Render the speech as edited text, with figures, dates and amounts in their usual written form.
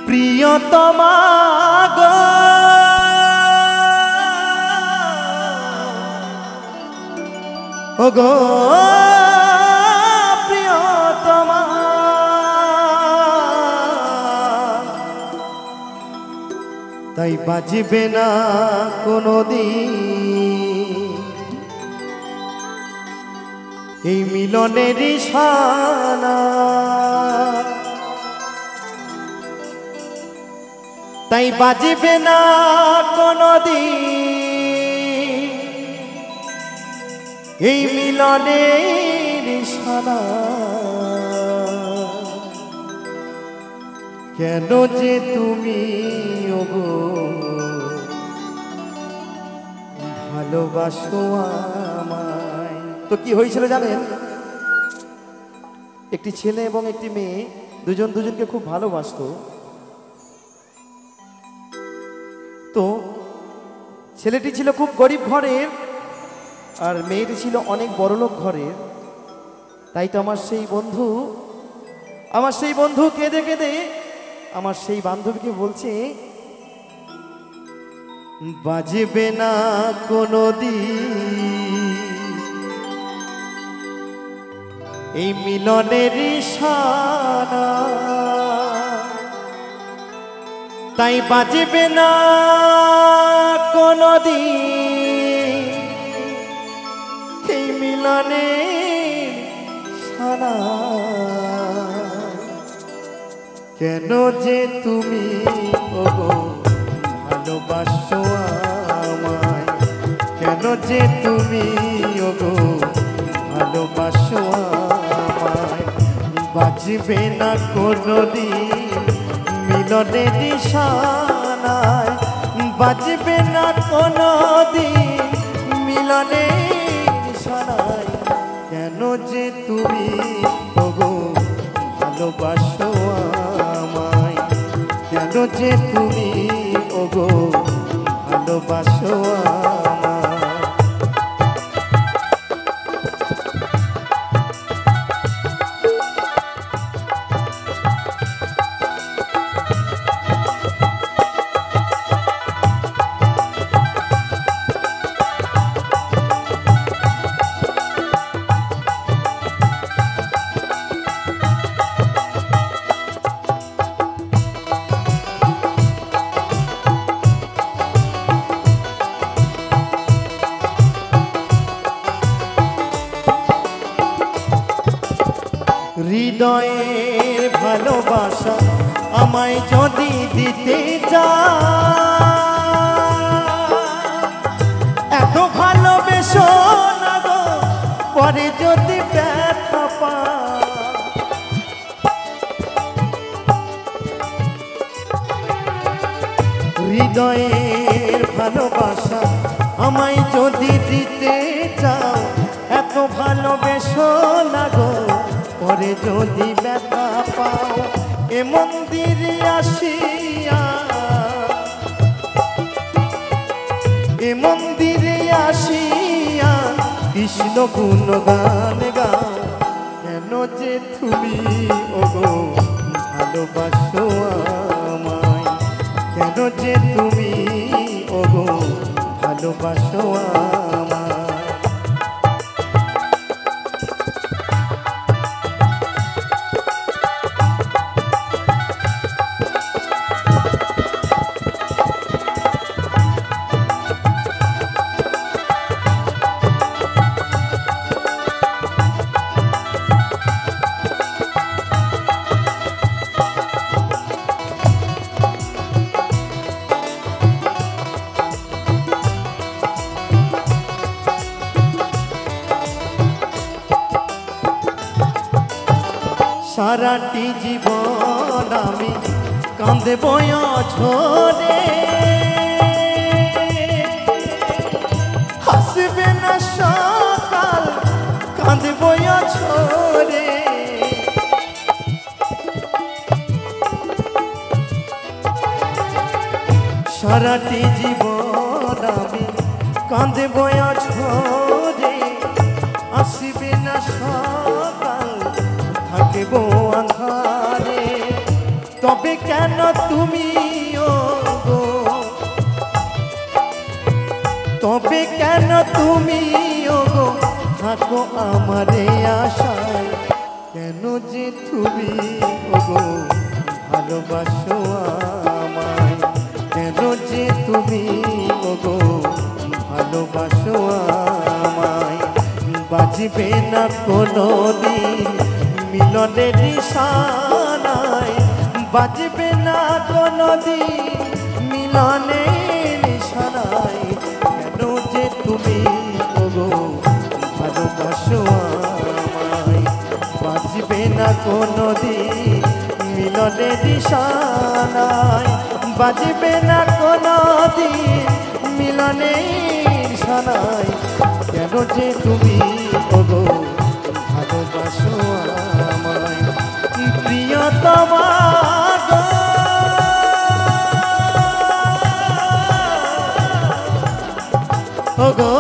প্রিয়তমা গো ও গো প্রিয়তমা তাই বাজবে না কোনোদিন এই মিলনের শানা, তাই বাজবে না কোনোদিন এই মিলনের শানা। কেন যে তুমি ওগো ভালোবাসো আমায়। তো কি হয়েছিল জানেন, একটি ছেলে এবং একটি মেয়ে দুজন দুজনকে খুব ভালোবাসতো। তো ছেলেটি ছিল খুব গরিব ঘরের আর মেয়েটি ছিল অনেক বড়লোক ঘরের। তাই তো আমার সেই বন্ধু কেঁদে কেঁদে আমার সেই বান্ধবীকে বলছে, বাজবে না কোনোদিন এই মিলনের শানা, তাই বাজবে না কোনোদিন এই মিলনের শানা। কেন যে তুমি ওগো ভালোবাসো আমায়, কেন যে তুমি ওগো ভালোবাসো আমায়। বাজবে না কোনোদিন মিলনের শানায়, বাজবে না কোনোদিন মিলনের শানায়। কেন যে তুমি ওগো ভালোবাসো আমায়, কেন যে তুমি ওগো ভালোবাসো আমায়। হৃদয়ের ভালোবাসা আমায় যদি দিতে চাও, এত ভালোবেসো না গো পরে যদি ব্যথা পাও। হৃদয়ের ভালোবাসা আমায় যদি দিতে চাও, এত ভালোবেসো না গো পরে যদি ব্যথা পাও। এ মন্দিরে আসিয়া, এ মন্দিরে আসিয়া কৃষ্ণ গুণগান গাও। কেন যে তুমি ওগো ভালোবাসো আমায়, কেন যে তুমি ওগো ভালোবাসো আমায়। সারাটি জীবন আমি কাঁদব ঝরে, হাসবে না সকাল কাঁদব ঝরে। সারাটি জীবন আমি কাঁদব ঝরে, আসবে না সকাল থাকব আঁধারে। তবে কেন তুমি গো, তবে কেন তুমি গো থাকো আমারে আশায়, কেন যে তুমি গো ভালোবাসো আমায়, কেন যে তুমি গো ভালোবাসো আমায়। বাজবে না কোনো দিন মিলনের নিশানায়, বাজবে না কোনো দিন মিলনের নিশানায়, কেন যে তুমি গো ভালোবাসো আমায়। বাজবে না কোনো দিন মিলনের নিশানায়, বাজবে না কোনো দিন মিলনের নিশানায়, কেন যে তুমি গো ভালোবাসো আমায়। প্রিয়তমা গো, ও গো